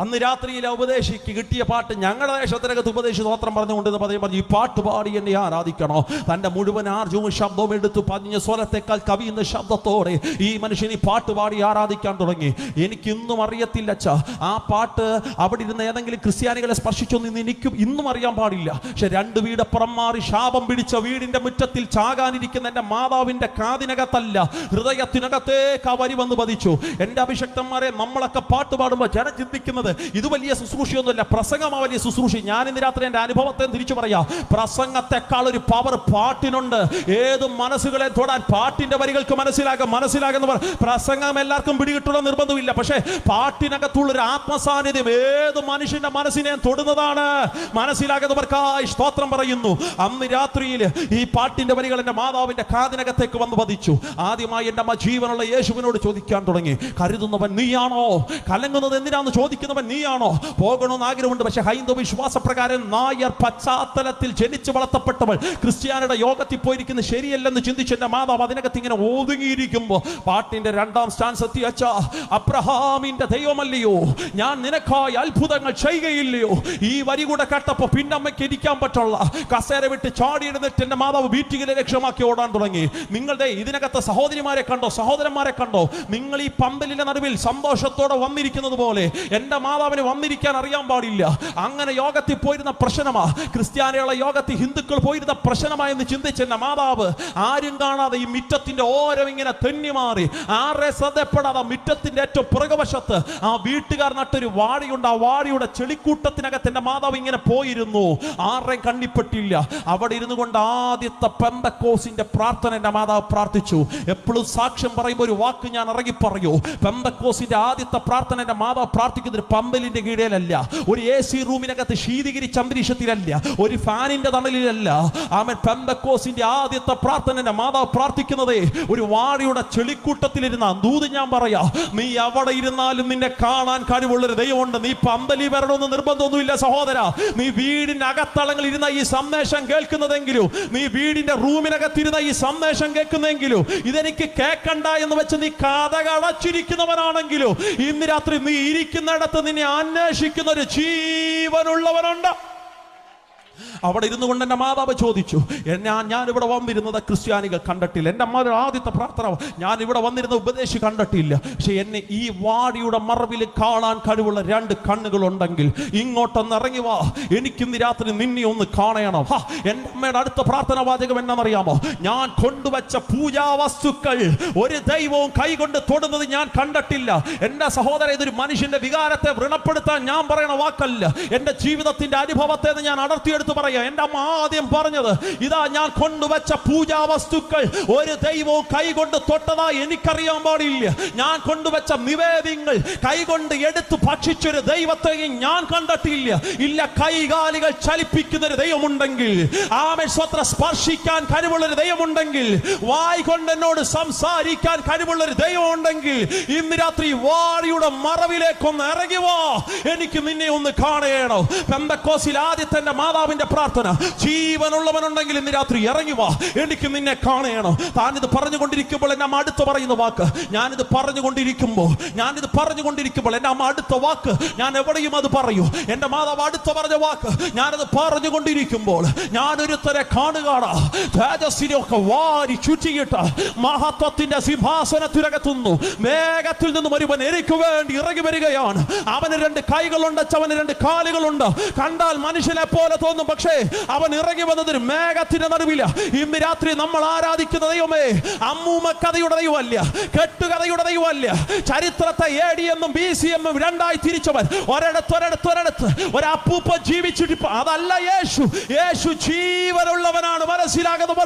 അന്ന് രാത്രിയിൽ ഉപദേശിക്ക് കിട്ടിയ പാട്ട് ഞങ്ങളുടെ ദേശത്തിനകത്ത് ഉപദേശി സ്തോത്രം പറഞ്ഞുകൊണ്ടെന്ന് പറഞ്ഞു, ഈ പാട്ട് പാടി എന്നെ ആരാധിക്കണോ. തൻ്റെ മുഴുവൻ ആർജവും ശബ്ദവും എടുത്തു പതിഞ്ഞ സ്വരത്തെക്കാൾ കവിയുന്ന ശബ്ദത്തോടെ ഈ മനുഷ്യൻ ഈ പാട്ട് പാടി ആരാധിക്കാൻ തുടങ്ങി. എനിക്കിന്നും അറിയത്തില്ല അച്ഛാ, ആ പാട്ട് അവിടെ ഇരുന്ന് ഏതെങ്കിലും ക്രിസ്ത്യാനികളെ സ്പർശിച്ചൊന്നും എനിക്കും ഇന്നും അറിയാൻ പാടില്ല. പക്ഷെ 2 വീടപ്പുറം മാറി ശാപം പിടിച്ച വീടിന്റെ മുറ്റത്തിൽ ചാകാനിരിക്കുന്ന എൻ്റെ മാതാവിന്റെ കാതിനകത്തല്ല, ഹൃദയത്തിനകത്തേക്ക് ആ വരി വന്ന് പതിച്ചു. എൻ്റെ അഭിഷക്തന്മാരെ, നമ്മളൊക്കെ പാട്ട് പാടുമ്പോൾ ജനം ചിന്തിക്കുന്നത് ഇത് വലിയ ശുശ്രൂഷയൊന്നുമില്ല, പ്രസംഗമാ വലിയ ശുശ്രൂഷ. ഞാൻ ഇന്ന് രാത്രി എൻ്റെ അനുഭവത്തെ തിരിച്ചു പറയാം. പ്രസംഗത്തെക്കാൾ ഒരു പവർ പാട്ടിനുണ്ട്. ഏത് മനസ്സുകളെ തൊടാൻ പാട്ടിന്റെ വരികൾക്ക് മനസ്സിലാകുന്നവർ. പ്രസംഗം എല്ലാവർക്കും പിടികിട്ടുള്ള നിർബന്ധമില്ല, പക്ഷേ പാട്ടിനകത്തുള്ളൊരു ആത്മസാന്നിധ്യം ഏത് മനുഷ്യന്റെ മനസ്സിനെ തൊടുന്നതാണ്. മനസ്സിലാകുന്നവർക്കായി സ്തോത്രം പറയുന്നു. അന്ന് രാത്രിയിൽ ഈ പാട്ടിന്റെ വരികൾ എൻ്റെ മാതാവിന്റെ കാതിനകത്തേക്ക് വന്ന് പതിച്ചു. ആദ്യമായി എൻ്റെ അമ്മ ജീവനുള്ള യേശുവിനോട് ചോദിക്കാൻ തുടങ്ങി, കരുതുന്നവൻ നീയാണോ? കലങ്ങുന്നത് എന്തിനാന്ന് ചോദിക്കുന്നവൻ നീയാണോ? പോകണമെന്ന് ആഗ്രഹമുണ്ട്, പക്ഷെ ഹൈന്ദവ വിശ്വാസപ്രകാരം നായർ പശ്ചാത്തലത്തിൽ ജനിച്ചു വളർത്തപ്പെട്ടവൾ ക്രിസ്ത്യാനിയുടെ യോഗത്തിൽ പോയിരിക്കുന്നത് ശരിയല്ലെന്ന് ചിന്തിച്ച് എൻ്റെ മാതാവ് അതിനകത്ത് ഇങ്ങനെ ഒതുങ്ങിയിരിക്കുമ്പോൾ പാട്ടിന്റെ 2ാം സ്റ്റാൻസ് എത്തി. അച്ഛാ, അബ്രഹാമിന്റെ ദൈവമല്ലയോ ഞാൻ നിനക്കായി അത്ഭുതങ്ങൾ ചെയ്യുകയില്ലയോ? ഈ വരി കൂടെ കേട്ടപ്പോ പിന്നമ്മയ്ക്ക് ഇരിക്കാൻ പറ്റുള്ള കസേര വിട്ട് ചാടി എഴുന്നേറ്റ് എൻ്റെ മാതാവ് വീട്ടിലെ ലക്ഷ്യമാക്കി ഓടാൻ തുടങ്ങി. നിങ്ങളുടെ ഇതിനകത്ത് സഹോദരിമാരെ കണ്ടോ, സഹോദരന്മാരെ കണ്ടോ? നിങ്ങൾ ഈ പന്തലിന്റെ നടുവിൽ സന്തോഷത്തോടെ വന്നിരിക്കുന്നത് പോലെ എൻ്റെ മാതാവിന് വന്നിരിക്കാൻ അറിയാൻ പാടില്ല. അങ്ങനെ യോഗത്തിൽ പോയിരുന്ന പ്രശ്നമാ, ക്രിസ്ത്യാനികളുടെ യോഗത്തിൽ ഹിന്ദുക്കൾ പോയിരുന്ന പ്രശ്നമായെന്ന് ചിന്തിച്ച എൻ്റെ മാതാവ് ആരും കാണാതെ ഈ മിറ്റത്തിന്റെ ഓരം ഇങ്ങനെ തെന്നി മാറി, ആരെ ശ്രദ്ധപ്പെടാതെ മിറ്റത്തിന്റെ ഏറ്റവും പുറകുവശത്ത് ആ വീട്ടുകാർ നട്ടൊരു വാഴയുണ്ട്. ആ വാഴയുടെ ചെളിക്കൂട്ടത്തിനകത്ത് എൻ്റെ മാതാവ് ഇങ്ങനെ പോയിരുന്നു. ആരെയും കണ്ണിപ്പെട്ടില്ല. അവിടെ ഇരുന്നു കൊണ്ട് ആദ്യത്തെ പെന്തക്കോസിന്റെ പ്രാർത്ഥന എൻ്റെ മാതാവ് പ്രാർത്ഥിച്ചു. എപ്പോഴും സാക്ഷ്യം പറയുമ്പോൾ ഒരു വാക്ക് ഞാൻ ഇറങ്ങി പറയൂ. പെന്തക്കോസിന്റെ ആദ്യത്തെ പ്രാർത്ഥന എൻ്റെ മാതാവ് പ്രാർത്ഥിക്കുന്നത് പന്തലിന്റെ കീഴിലല്ല, ഒരു AC റൂമിനകത്ത് ശീതീകരിച്ച അന്തരീക്ഷത്തിലല്ല, ഒരു ഫാനിന്റെ തണലിലല്ല. ആമേൻ. പെന്തക്കോസിന്റെ ആദ്യത്തെ പ്രാർത്ഥന എൻ്റെ മാതാവ് പ്രാർത്ഥിക്കുന്നതേ ഒരു വാഴയുടെ ചെളിക്കൂട്ടത്തിലിരുന്ന ദൂത്. ഞാൻ പറയാ, നീ അവിടെ ഇരുന്നാലും നിന്നെ കാണാൻ കഴിവുള്ളൊരു ദൈവമുണ്ട്. നീ പന്തലി വരണമെന്ന് നിർബന്ധമൊന്നുമില്ല സഹോദര. നീ വീടിന്റെ അകത്തളങ്ങളിൽ ഇരുന്ന ഈ സന്ദേശം കേൾക്കുന്നതെങ്കിലും, നീ വീടിന്റെ റൂമിനകത്തിരുന്ന ഈ സന്ദേശം കേൾക്കുന്നെങ്കിലും, ഇതെനിക്ക് കേൾക്കണ്ട എന്ന് വെച്ച് നീ കഥകടച്ചിരിക്കുന്നവനാണെങ്കിലും, ഇന്ന് രാത്രി നീ ഇരിക്കുന്നിടത്ത് നിന്നെ അന്വേഷിക്കുന്ന ഒരു ജീവനുള്ളവനുണ്ട്. അവിടെ ഇരുന്നു കൊണ്ട് എൻ്റെ മാതാവ് ചോദിച്ചു, ഞാനിവിടെ വന്നിരുന്നത് ക്രിസ്ത്യാനികൾ കണ്ടിട്ടില്ല. എൻ്റെ അമ്മ ആദ്യത്തെ പ്രാർത്ഥന, ഞാൻ ഇവിടെ വന്നിരുന്ന ഉപദേശി കണ്ടിട്ടില്ല. പക്ഷെ എന്നെ ഈ വാടിയുടെ മറവിൽ കാണാൻ കഴിവുള്ള 2 കണ്ണുകളുണ്ടെങ്കിൽ ഇങ്ങോട്ടൊന്ന് ഇറങ്ങി വാ, എനിക്കിന്ന് രാത്രി നിന്നെ ഒന്ന് കാണണം. എൻ്റെ അമ്മയുടെ അടുത്ത പ്രാർത്ഥന വാചകം എന്നറിയാമോ? ഞാൻ കൊണ്ടുവച്ച പൂജാ വസ്തുക്കൾ ഒരു ദൈവവും കൈകൊണ്ട് തൊടുന്നത് ഞാൻ കണ്ടിട്ടില്ല. എൻ്റെ സഹോദര, ഇതൊരു മനുഷ്യന്റെ വികാരത്തെ വ്രണപ്പെടുത്താൻ ഞാൻ പറയണ വാക്കല്ല, എൻ്റെ ജീവിതത്തിന്റെ അനുഭവത്തെ ഞാൻ അടർത്തിയെടുത്ത് പറയാം. എൻ്റെ അമ്മ ആദ്യം പറഞ്ഞത് ഇതാ, ഞാൻ കൊണ്ടുവച്ച പൂജാ വസ്തുക്കൾ ഒരു ദൈവവും കൈകൊണ്ട് തൊട്ടതായി എനിക്കറിയാൻ പാടില്ല. ഞാൻ കൊണ്ടുവച്ച നിവേദ്യങ്ങൾ കൈകൊണ്ട് എടുത്ത് ഭക്ഷിച്ചൊരു ദൈവത്തെയും ഞാൻ കണ്ടിട്ടില്ല. ഇല്ല, കൈകാലികൾ ചലിപ്പിക്കുന്ന ഒരു ദൈവമുണ്ടെങ്കിൽ, ആമേൻ സ്വത്ര സ്പർശിക്കാൻ കഴിവുള്ളൊരു ദൈവമുണ്ടെങ്കിൽ, വായ് കൊണ്ട് എന്നോട് സംസാരിക്കാൻ കഴിവുള്ളൊരു ദൈവമുണ്ടെങ്കിൽ, ഇന്ന് രാത്രി വാഴിയുടെ മറവിലേക്കൊന്ന് ഇറങ്ങി വാ, എനിക്ക് നിന്നെ ഒന്ന് കാണണോ. പെന്തക്കോസിൽ ആദ്യത്തെ എൻ്റെ മാതാവിന്റെ പ്രാർത്ഥന, ജീവനുള്ളവനുണ്ടെങ്കിൽ ഇന്ന് രാത്രി ഇറങ്ങി വാ, എനിക്ക് നിന്നെ കാണണം. താനിത് പറഞ്ഞുകൊണ്ടിരിക്കുമ്പോൾ എൻ്റെ അമ്മ അടുത്ത് പറയുന്ന വാക്ക്, ഞാനിത് പറഞ്ഞുകൊണ്ടിരിക്കുമ്പോൾ എൻ്റെ അമ്മ അടുത്ത വാക്ക് ഞാൻ എവിടെയും അത് പറയൂ. എൻ്റെ മാതാവ് അടുത്ത് പറഞ്ഞ വാക്ക്, ഞാനത് പറഞ്ഞുകൊണ്ടിരിക്കുമ്പോൾ ഞാനൊരുത്തരെ കാണുകയാണ്, തേജസ്സിനെയൊക്കെ വാരി ചുറ്റിയിട്ട് മഹത്വത്തിന്റെ സിംഹാസനത്തിനകത്തുന്നു. മേഘത്തിൽ നിന്നും ഒരുവൻ എനിക്ക് വേണ്ടി ഇറങ്ങി വരികയാണ്. അവന് 2 കൈകളുണ്ട്, അവന് 2 കാലുകളുണ്ട്. കണ്ടാൽ മനുഷ്യനെ പോലെ തോന്നും, പക്ഷേ അവൻ ഇറങ്ങി വന്നത് ഒരു മേഘത്തിന്റെ നടുവില. ഇന്ന് രാത്രി നമ്മൾ ആരാധിക്കുന്ന ദൈവമേ അമ്മൂമ്മ കഥയുടെ ദൈവമല്ല, കെട്ടുകഥയുടെ ദൈവമല്ല. ചരിത്രത്തെ AD എന്നും BC എന്നും 2ആയി തിരിച്ചവൻ, ഒരിടത്ത് ഒരപ്പൂപ്പ ജീവിച്ചിട്ട് അതല്ല യേശു. യേശു ജീവനുള്ളവനാണ്. മനസ്സിലാകുന്നവർ